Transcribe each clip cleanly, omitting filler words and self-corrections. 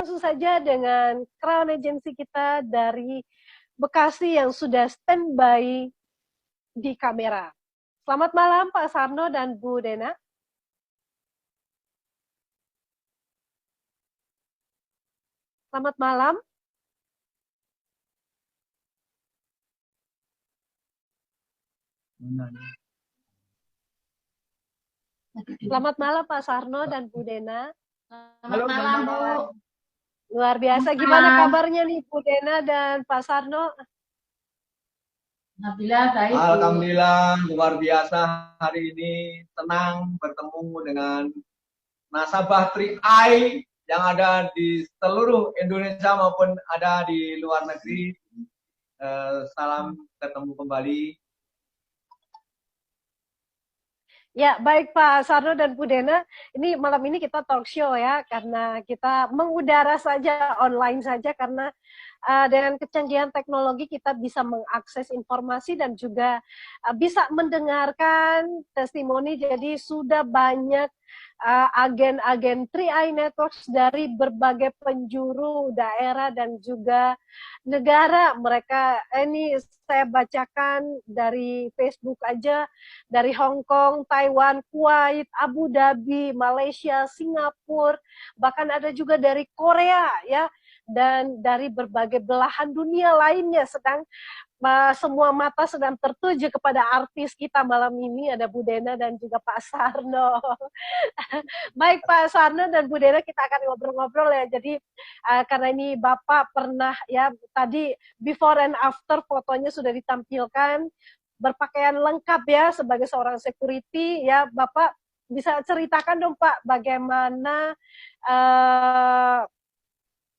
langsung saja dengan Crown Agency kita dari Bekasi yang sudah standby di kamera. Selamat malam Pak Sarno dan Bu Dena. Selamat malam. Selamat malam Pak Sarno dan Bu Dena. Selamat malam Bu. Luar biasa. Gimana kabarnya nih Bu Dena dan Pak Sarno? Alhamdulillah baik. Alhamdulillah luar biasa hari ini, senang bertemu dengan nasabah 3i yang ada di seluruh Indonesia maupun ada di luar negeri. Salam ketemu kembali. Ya, baik Pak Sarno dan Bu Dena. Ini malam ini kita talk show ya, karena kita mengudara saja, online saja, karena dengan kecanggihan teknologi kita bisa mengakses informasi dan juga bisa mendengarkan testimoni. Jadi sudah banyak agen-agen 3i Networks dari berbagai penjuru daerah dan juga negara. Mereka ini saya bacakan dari Facebook aja, dari Hong Kong, Taiwan, Kuwait, Abu Dhabi, Malaysia, Singapura, bahkan ada juga dari Korea ya, dan dari berbagai belahan dunia lainnya. Sedang semua mata sedang tertuju kepada artis kita malam ini, ada Bu Dena dan juga Pak Sarno. Baik Pak Sarno dan Bu Dena, kita akan ngobrol-ngobrol ya. Jadi karena ini Bapak pernah ya, tadi before and after fotonya sudah ditampilkan, berpakaian lengkap ya sebagai seorang security ya. Bapak bisa ceritakan dong Pak, bagaimana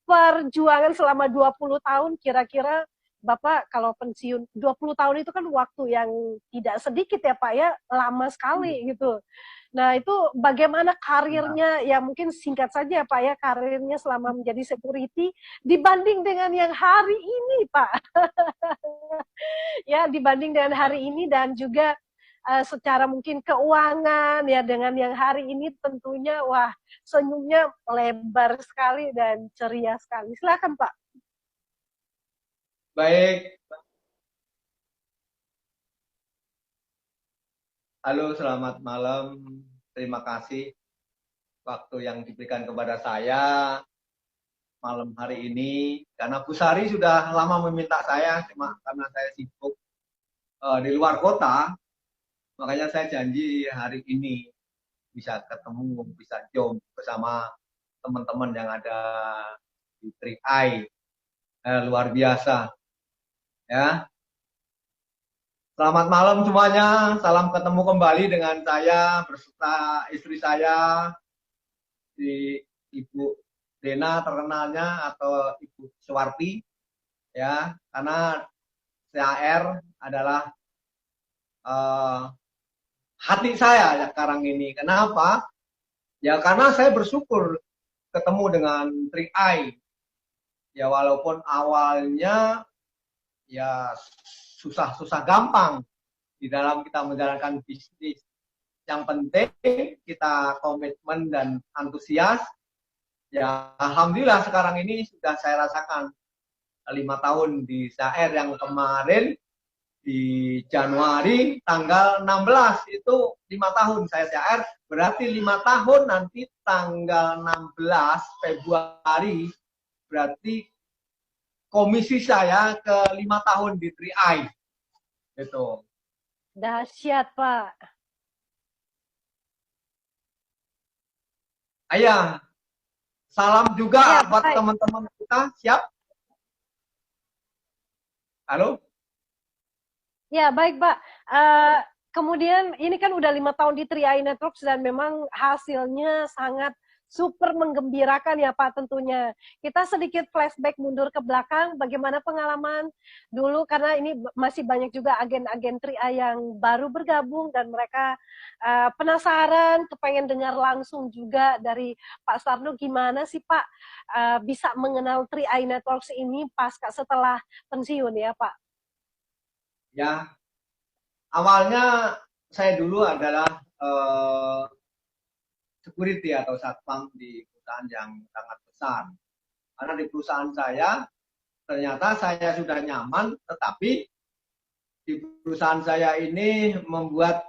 perjuangan selama 20 tahun kira-kira. Bapak kalau pensiun 20 tahun itu kan waktu yang tidak sedikit ya Pak ya, lama sekali gitu. Nah itu bagaimana karirnya, ya mungkin singkat saja Pak ya, karirnya selama menjadi security dibanding dengan yang hari ini Pak. Ya dibanding dengan hari ini, dan juga secara mungkin keuangan ya dengan yang hari ini tentunya wah senyumnya lebar sekali dan ceria sekali. Silakan Pak. Baik. Halo, selamat malam. Terima kasih waktu yang diberikan kepada saya malam hari ini. Karena Bu Sari sudah lama meminta saya, cuma karena saya sibuk di luar kota, makanya saya janji hari ini bisa ketemu, bisa jom bersama teman-teman yang ada di 3i. Luar biasa. Ya. Selamat malam semuanya, salam ketemu kembali dengan saya beserta istri saya, di Ibu Dena terkenalnya, atau Ibu Suwarti, ya, karena CAR adalah hati saya ya sekarang ini. Kenapa? Ya karena saya bersyukur ketemu dengan 3i. Ya walaupun awalnya ya susah-susah gampang di dalam kita menjalankan bisnis. Yang penting kita komitmen dan antusias. Ya alhamdulillah sekarang ini sudah saya rasakan 5 tahun di CAR, yang kemarin di Januari tanggal 16 itu 5 tahun saya CAR, berarti 5 tahun nanti tanggal 16 Februari berarti komisi saya ke 5 tahun di 3i. Gitu. Dahsyat Pak. Ayah, salam juga ya, buat teman-teman kita. Siap? Halo? Ya baik Pak. Kemudian ini kan udah 5 tahun di 3i Networks dan memang hasilnya sangat super menggembirakan ya Pak tentunya. Kita sedikit flashback mundur ke belakang, bagaimana pengalaman dulu, karena ini masih banyak juga agen-agen 3i yang baru bergabung dan mereka penasaran, kepengen dengar langsung juga dari Pak Sarno, gimana sih Pak bisa mengenal 3i Networks ini pasca setelah pensiun ya Pak? Ya, awalnya saya dulu adalah security atau satpam di perusahaan yang sangat besar. Karena di perusahaan saya ternyata saya sudah nyaman, tetapi di perusahaan saya ini membuat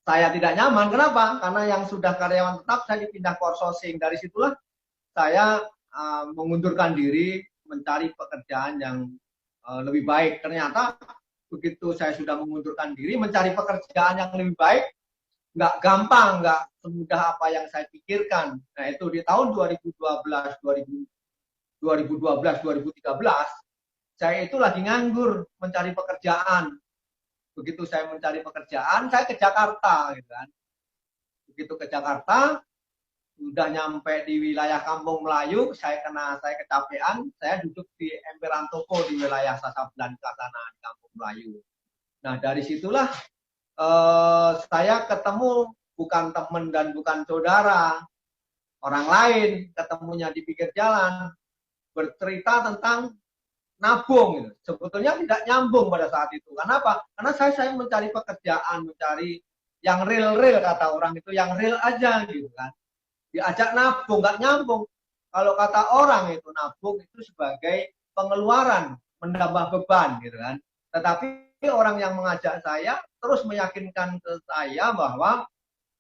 saya tidak nyaman. Kenapa? Karena yang sudah karyawan tetap saya dipindah ke outsourcing. Dari situlah saya mengundurkan diri mencari pekerjaan yang lebih baik. Ternyata begitu saya sudah mengundurkan diri mencari pekerjaan yang lebih baik, nggak gampang, nggak semudah apa yang saya pikirkan. Nah itu di tahun 2012, 2013, saya itu lagi nganggur mencari pekerjaan. Begitu saya mencari pekerjaan, saya ke Jakarta, gitu kan. Begitu ke Jakarta, sudah nyampe di wilayah Kampung Melayu, saya kecapean, saya duduk di emperan toko di wilayah Sasablangka sana di Kampung Melayu. Nah dari situlah saya ketemu bukan teman dan bukan saudara, orang lain, ketemunya di pinggir jalan, bercerita tentang nabung. Gitu. Sebetulnya tidak nyambung pada saat itu. Kenapa? Karena saya mencari pekerjaan, mencari yang real-real, kata orang itu, yang real aja gitu kan. Diajak nabung, nggak nyambung. Kalau kata orang itu nabung itu sebagai pengeluaran, menambah beban gitu kan. Tetapi orang yang mengajak saya terus meyakinkan ke saya bahwa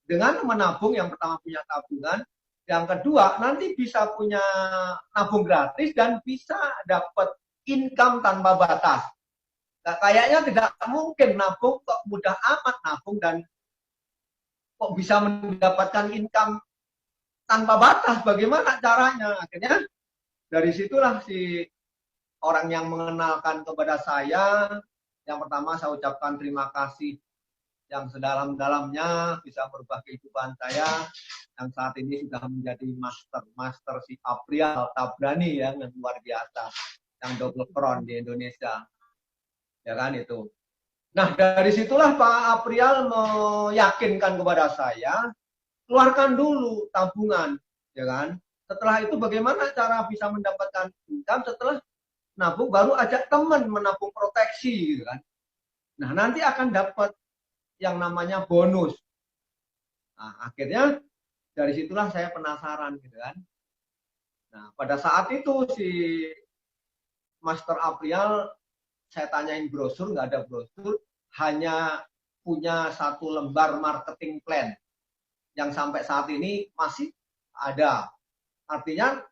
dengan menabung, yang pertama punya tabungan, yang kedua nanti bisa punya nabung gratis dan bisa dapat income tanpa batas. Nah, kayaknya tidak mungkin nabung kok mudah amat nabung dan kok bisa mendapatkan income tanpa batas. Bagaimana caranya? Akhirnya dari situlah si orang yang mengenalkan kepada saya, yang pertama saya ucapkan terima kasih yang sedalam-dalamnya bisa merubah kehidupan saya yang saat ini sudah menjadi master si Aprial Tabrani yang luar biasa, yang double crown di Indonesia, ya kan itu. Nah dari situlah Pak Aprial meyakinkan kepada saya, keluarkan dulu tabungan, ya kan. Setelah itu bagaimana cara bisa mendapatkan income? Setelah nabung baru ajak teman menabung proteksi, gitu kan. Nah nanti akan dapat yang namanya bonus. Nah akhirnya dari situlah saya penasaran, gitu kan. Nah pada saat itu si Master Aprial, saya tanyain brosur, nggak ada brosur, hanya punya satu lembar marketing plan yang sampai saat ini masih ada. Artinya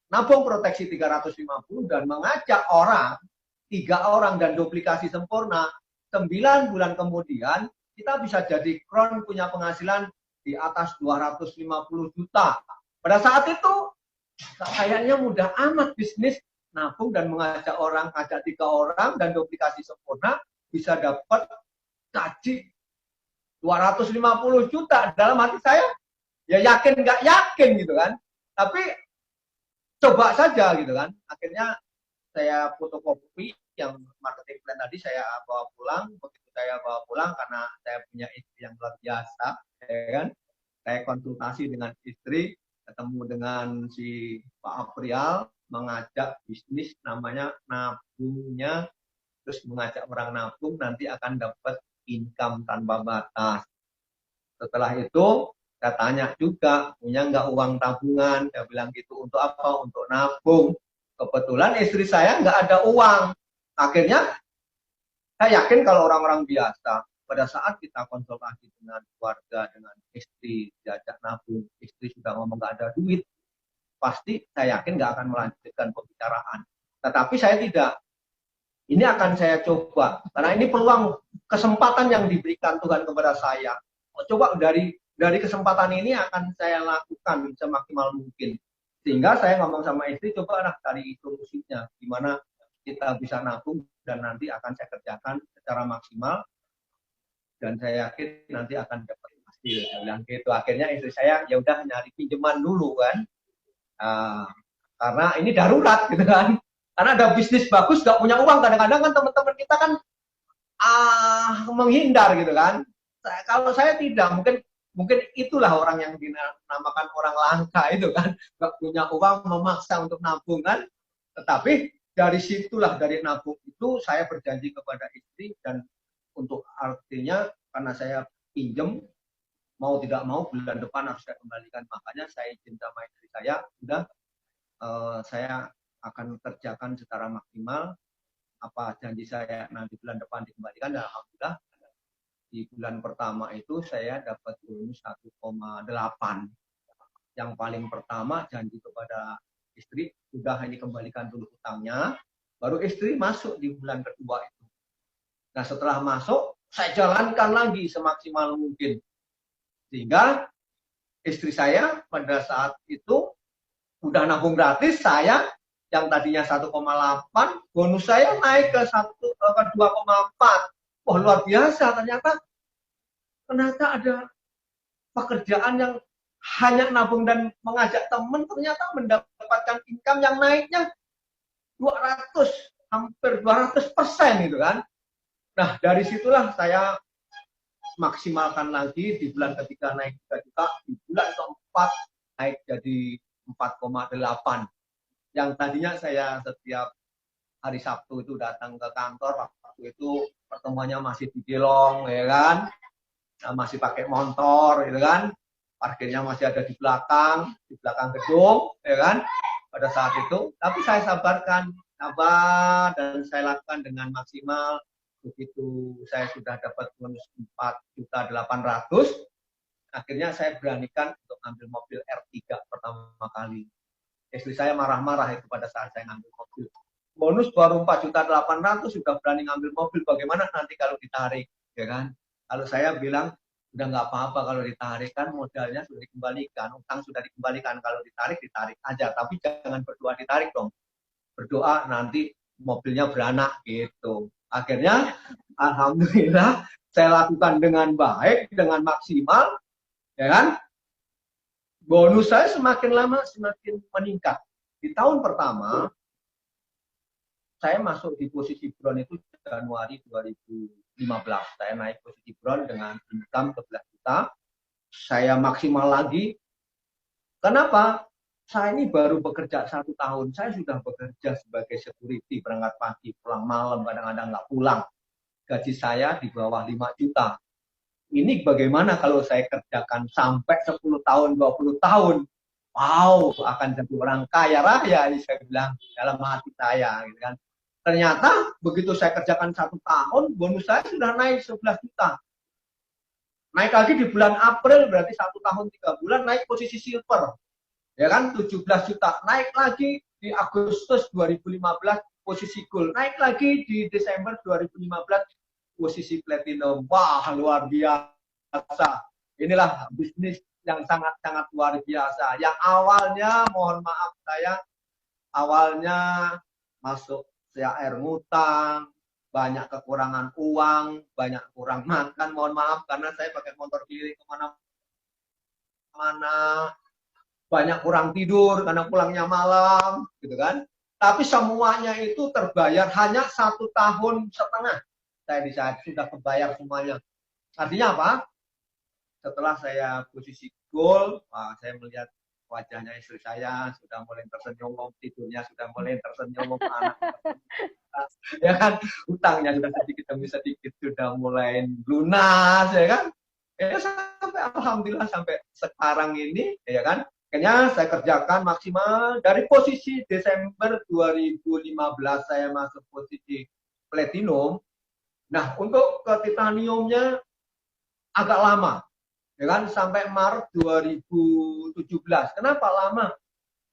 nabung proteksi 350 dan mengajak orang, 3 orang dan duplikasi sempurna, 9 bulan kemudian kita bisa jadi crown punya penghasilan di atas 250 juta. Pada saat itu kayaknya mudah amat bisnis nabung dan mengajak orang, ajak 3 orang dan duplikasi sempurna bisa dapat gaji 250 juta. Dalam hati saya ya yakin nggak yakin gitu kan. Tapi coba saja gitu kan. Akhirnya saya fotokopi yang marketing plan tadi saya bawa pulang. Begitu saya bawa pulang karena saya punya istri yang luar biasa, ya kan. Saya konsultasi dengan istri, ketemu dengan si Pak Aprial, mengajak bisnis namanya nabungnya, terus mengajak orang nabung nanti akan dapat income tanpa batas. Setelah itu saya tanya juga, punya nggak uang tabungan? Saya bilang gitu, untuk apa? Untuk nabung. Kebetulan istri saya nggak ada uang. Akhirnya saya yakin kalau orang-orang biasa, pada saat kita konsultasi dengan keluarga, dengan istri, diajak nabung, istri sudah ngomong nggak ada duit, pasti saya yakin nggak akan melanjutkan pembicaraan. Tetapi saya tidak. Ini akan saya coba. Karena ini peluang kesempatan yang diberikan Tuhan kepada saya. Coba dari kesempatan ini akan saya lakukan semaksimal mungkin. Sehingga saya ngomong sama istri, coba cari solusinya. Gimana kita bisa nabung dan nanti akan saya kerjakan secara maksimal. Dan saya yakin nanti akan dapat hasil. Saya bilang gitu. Akhirnya istri saya ya udah nyari pinjaman dulu kan. Karena ini darurat gitu kan. Karena ada bisnis bagus, nggak punya uang. Kadang-kadang kan teman-teman kita kan menghindar gitu kan. Kalau saya tidak, mungkin itulah orang yang dinamakan orang langka itu kan. Nggak punya uang, memaksa untuk nabung kan. Tetapi dari situlah, dari nabung itu saya berjanji kepada istri. Dan untuk artinya, karena saya pinjem, mau tidak mau bulan depan harus saya kembalikan. Makanya saya izin sama istri saya, udah saya akan kerjakan secara maksimal. Apa janji saya nanti bulan depan dikembalikan, dan alhamdulillah di bulan pertama itu saya dapat bonus 1,8. Yang paling pertama janji kepada istri, sudah ini kembalikan dulu utangnya, baru istri masuk di bulan kedua itu. Nah setelah masuk, saya jalankan lagi semaksimal mungkin. Sehingga istri saya pada saat itu udah nabung gratis, saya yang tadinya 1,8, bonus saya naik ke 2,4. Wah luar biasa, ternyata ada pekerjaan yang hanya nabung dan mengajak teman, ternyata mendapatkan income yang naiknya 200, hampir 200% gitu kan. Nah dari situlah saya maksimalkan lagi, di bulan ketiga naik 3 juta, di bulan keempat naik jadi 4,8. Yang tadinya saya setiap hari Sabtu itu datang ke kantor, waktu itu pertemuannya masih di Gelong, ya kan, masih pakai motor, gitu kan, parkirnya masih ada di belakang gedung, ya kan, pada saat itu. Tapi saya sabar dan saya lakukan dengan maksimal. Begitu saya sudah dapat bonus 4.800.000, akhirnya saya beranikan untuk ambil mobil R3 pertama kali. Istri saya marah-marah itu pada saat saya ngambil mobil. Bonus baru 4.800.000 sudah berani ngambil mobil, bagaimana nanti kalau ditarik, ya kan? Kalau saya bilang udah nggak apa-apa, kalau ditarik kan modalnya sudah dikembalikan, utang sudah dikembalikan, kalau ditarik aja, tapi jangan berdoa ditarik dong. Berdoa nanti mobilnya beranak gitu. Akhirnya alhamdulillah saya lakukan dengan baik, dengan maksimal, ya kan? Bonus saya semakin lama semakin meningkat. Di tahun pertama saya masuk di posisi bron itu Januari 2015. Saya naik posisi bron dengan income 11 juta. Saya maksimal lagi. Kenapa? Saya ini baru bekerja 1 tahun. Saya sudah bekerja sebagai security, berangkat pagi, pulang malam, kadang-kadang nggak pulang. Gaji saya di bawah 5 juta. Ini bagaimana kalau saya kerjakan sampai 10 tahun, 20 tahun? Wow, akan jadi orang kaya raya, saya bilang dalam hati saya, gitu kan. Ternyata begitu saya kerjakan 1 tahun, bonus saya sudah naik 11 juta. Naik lagi di bulan April, berarti 1 tahun 3 bulan, naik posisi silver. Ya kan, 17 juta. Naik lagi di Agustus 2015, posisi gold. Naik lagi di Desember 2015, posisi platinum. Wah, luar biasa. Inilah bisnis yang sangat-sangat luar biasa. Yang awalnya, mohon maaf saya, awalnya masuk air ngutang, banyak kekurangan uang, banyak kurang makan, mohon maaf, karena saya pakai motor keliling kemana-mana, banyak kurang tidur karena pulangnya malam, gitu kan. Tapi semuanya itu terbayar hanya 1,5 tahun. Saya di saat sudah kebayar semuanya. Artinya apa? Setelah saya posisi goal, saya melihat wajahnya istri saya sudah mulai tersenyum, tidurnya sudah mulai tersenyum, anak ya kan, utangnya sudah sedikit demi sedikit sudah mulai lunas, ya kan. Ya sampai alhamdulillah sampai sekarang ini, ya kan. Akhirnya saya kerjakan maksimal dari posisi Desember 2015 saya masuk posisi platinum. Nah, untuk ke titaniumnya agak lama, ya kan, sampai Maret 2017. Kenapa lama?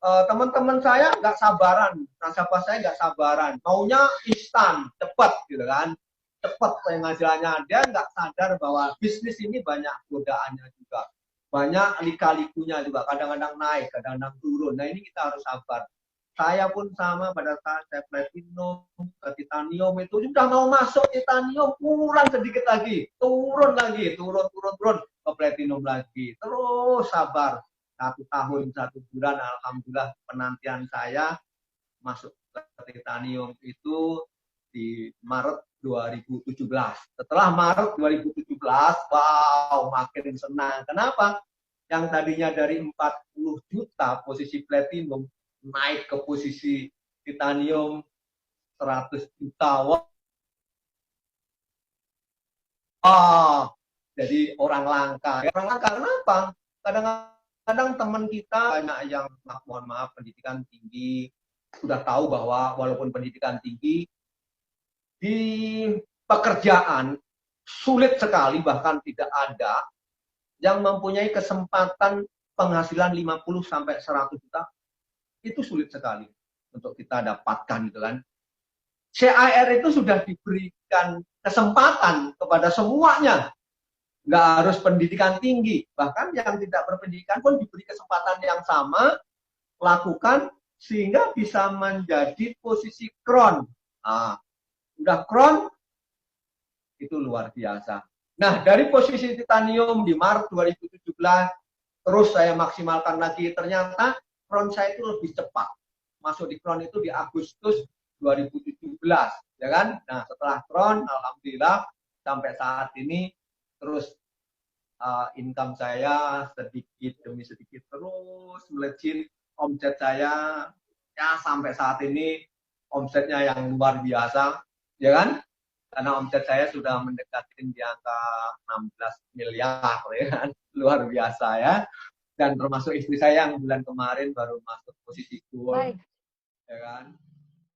Teman-teman saya nggak sabaran, nasabah saya nggak sabaran, maunya instan, cepat, gitu kan, cepat penghasilannya. Dia nggak sadar bahwa bisnis ini banyak godaannya juga, banyak lika-likunya juga, kadang-kadang naik, kadang-kadang turun. Nah ini kita harus sabar. Saya pun sama, pada saat saya platinum ke titanium itu sudah mau masuk titanium, kurang sedikit lagi, turun ke platinum lagi, terus sabar. 1 tahun 1 bulan, alhamdulillah penantian saya masuk ke titanium itu di Maret 2017. Setelah Maret 2017, wow, makin senang. Kenapa? Yang tadinya dari 40 juta posisi platinum naik ke posisi titanium 100 juta. Wah, jadi orang langka. Orang langka kenapa? Kadang kadang teman kita banyak yang, mohon maaf, pendidikan tinggi, sudah tahu bahwa walaupun pendidikan tinggi, di pekerjaan sulit sekali, bahkan tidak ada yang mempunyai kesempatan penghasilan 50 sampai 100 juta. Itu sulit sekali untuk kita dapatkan, gitu kan. CAR itu sudah diberikan kesempatan kepada semuanya. Nggak harus pendidikan tinggi. Bahkan yang tidak berpendidikan pun diberi kesempatan yang sama, lakukan, sehingga bisa menjadi posisi kron. Nah, udah kron, itu luar biasa. Nah, dari posisi titanium di Maret 2017, terus saya maksimalkan lagi, ternyata kron saya itu lebih cepat. Masuk di kron itu di Agustus 2017, ya kan? Nah, setelah kron, alhamdulillah, sampai saat ini, terus income saya sedikit demi sedikit terus melejit, omset saya ya sampai saat ini omsetnya yang luar biasa, ya kan? Karena omset saya sudah mendekati di angka 16 miliar, ya kan? Luar biasa ya. Dan termasuk istri saya yang bulan kemarin baru masuk posisi gold, ya kan?